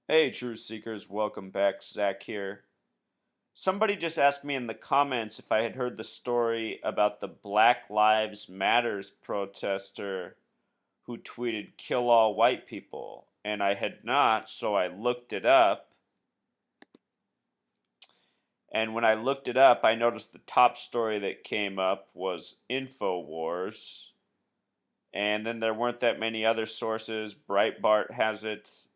Hey, Truth Seekers, welcome back. Zach here. Somebody just asked me in the comments if I had heard the story about the Black Lives Matters protester who tweeted, "Kill all white people." And I had not, so I looked it up. And when I looked it up, I noticed the top story that came up was InfoWars. And then there weren't that many other sources. Breitbart has it,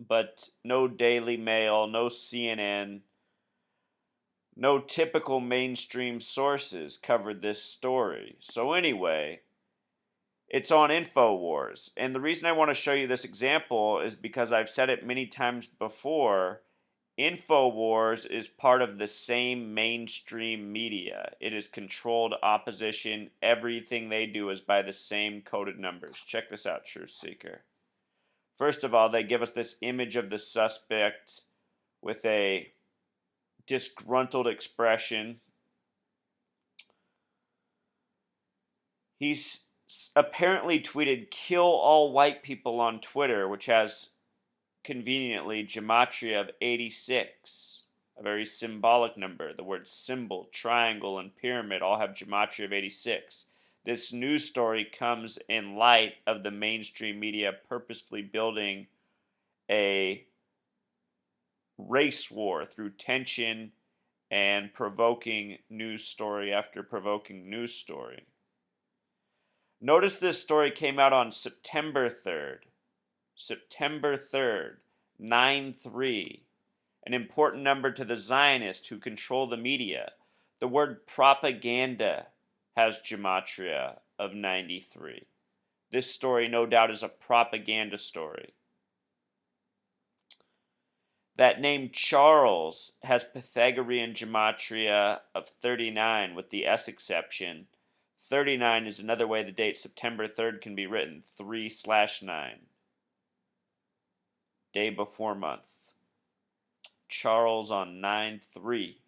but no Daily Mail, no CNN, no typical mainstream sources covered this story. So, anyway, it's on InfoWars. And the reason I want to show you this example is because I've said it many times before. InfoWars is part of the same mainstream media. It is controlled opposition. Everything they do is by the same coded numbers. Check this out, Truth Seeker. First of all, they give us this image of the suspect with a disgruntled expression. He's apparently tweeted "kill all white people" on Twitter, which has conveniently gematria of 86, a very symbolic number. The words symbol, triangle, and pyramid all have gematria of 86. This news story comes in light of the mainstream media purposefully building a race war through tension and provoking news story after provoking news story. Notice this story came out on September 3rd. September 3rd, 9-3. An important number to the Zionists who control the media. The word propaganda has gematria of 93. This story, no doubt, is a propaganda story. That name Charles has Pythagorean gematria of 39 with the S exception. 39 is another way the date September 3rd can be written, 3/9. Day before month. Charles on 9-3.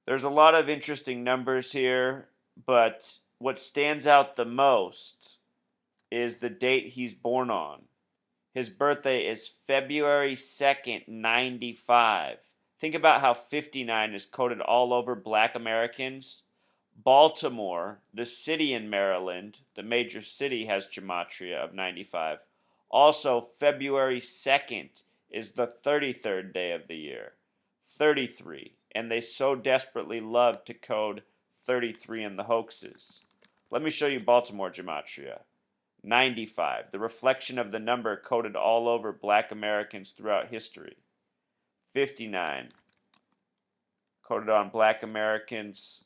There's a lot of interesting numbers here, but what stands out the most is the date he's born on. His birthday is February 2nd, 95. Think about how 59 is coded all over black Americans. Baltimore, the city in Maryland, the major city, has gematria of 95. Also, February 2nd is the 33rd day of the year. 33. And they so desperately love to code 33 in the hoaxes. Let me show you Baltimore gematria. 95, the reflection of the number coded all over black Americans throughout history. 59, coded on black Americans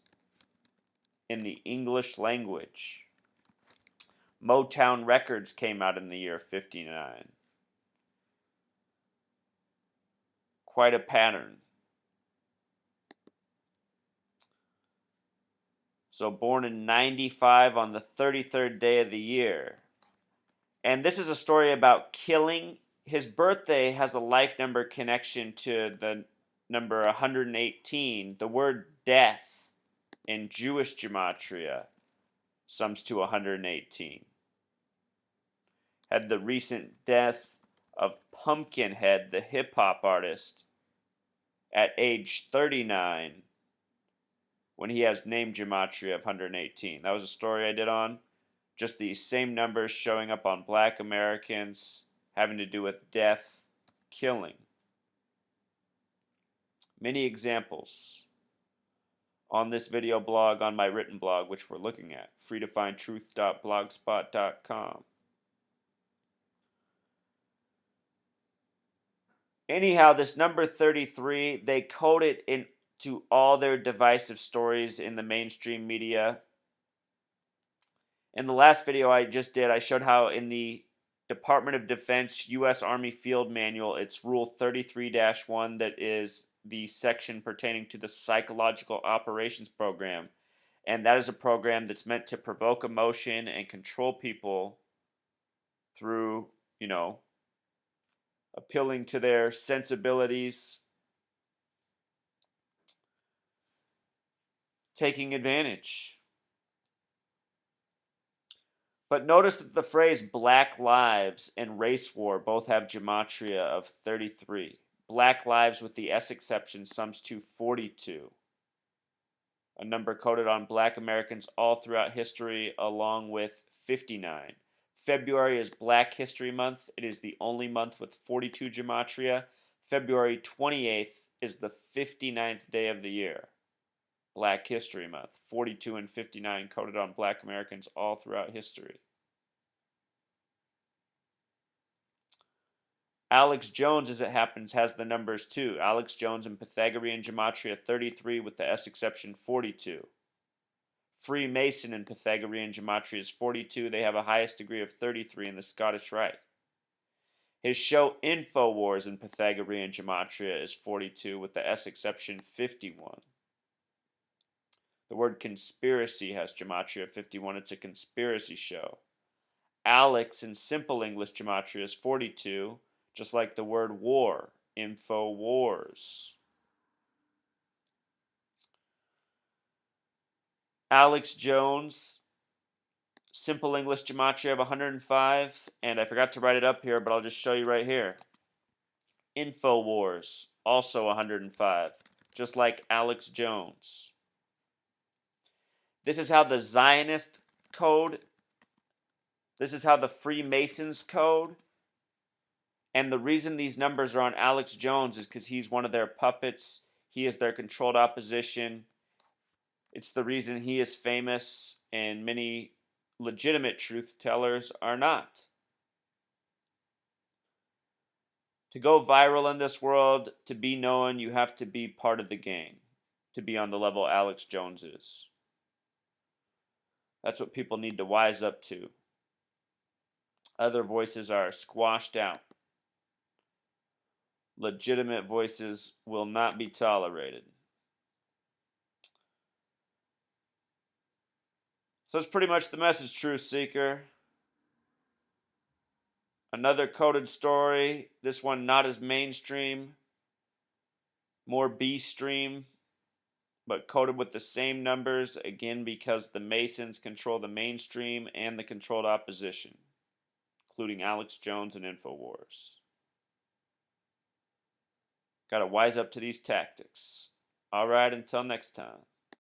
in the English language. Motown Records came out in the year 59. Quite a pattern. So born in 95 on the 33rd day of the year. And this is a story about killing. His birthday has a life number connection to the number 118. The word death in Jewish gematria sums to 118. Had the recent death of Pumpkinhead, the hip hop artist, at age 39 when he has name gematria of 118. That was a story I did on. Just these same numbers showing up on black Americans having to do with death, killing. Many examples on this video blog, on my written blog, which we're looking at, freetofindtruth.blogspot.com. Anyhow, this number 33, they code it into all their divisive stories in the mainstream media. In the last video I just did, I showed how in the Department of Defense U.S. Army Field Manual, it's Rule 33-1, that is the section pertaining to the Psychological Operations Program. And that is a program that's meant to provoke emotion and control people through, appealing to their sensibilities, taking advantage. But notice that the phrase Black Lives and Race War both have gematria of 33. Black Lives with the S exception sums to 42, a number coded on black Americans all throughout history, along with 59. February is Black History Month. It is the only month with 42 gematria. February 28th is the 59th day of the year. Black History Month. 42 and 59 coded on black Americans all throughout history. Alex Jones, as it happens, has the numbers too. Alex Jones in Pythagorean Gematria 33 with the S exception 42. Freemason in Pythagorean Gematria is 42. They have a highest degree of 33 in the Scottish Rite. His show InfoWars in Pythagorean Gematria is 42 with the S exception 51. The word conspiracy has Gematria 51. It's a conspiracy show. Alex in Simple English Gematria is 42, just like the word war, InfoWars. Alex Jones, Simple English Gematria of 105, and I forgot to write it up here, but I'll just show you right here. InfoWars, also 105, just like Alex Jones. This is how the Zionist code, this is how the Freemasons code, and the reason these numbers are on Alex Jones is because he's one of their puppets. He is their controlled opposition. It's the reason he is famous, and many legitimate truth tellers are not. To go viral in this world, to be known, you have to be part of the game, to be on the level Alex Jones is. That's what people need to wise up to. Other voices are squashed out. Legitimate voices will not be tolerated. So that's pretty much the message, Truth Seeker. Another coded story, this one not as mainstream, more B-stream, but coded with the same numbers, again because the Masons control the mainstream and the controlled opposition, including Alex Jones and InfoWars. Got to wise up to these tactics. All right, until next time.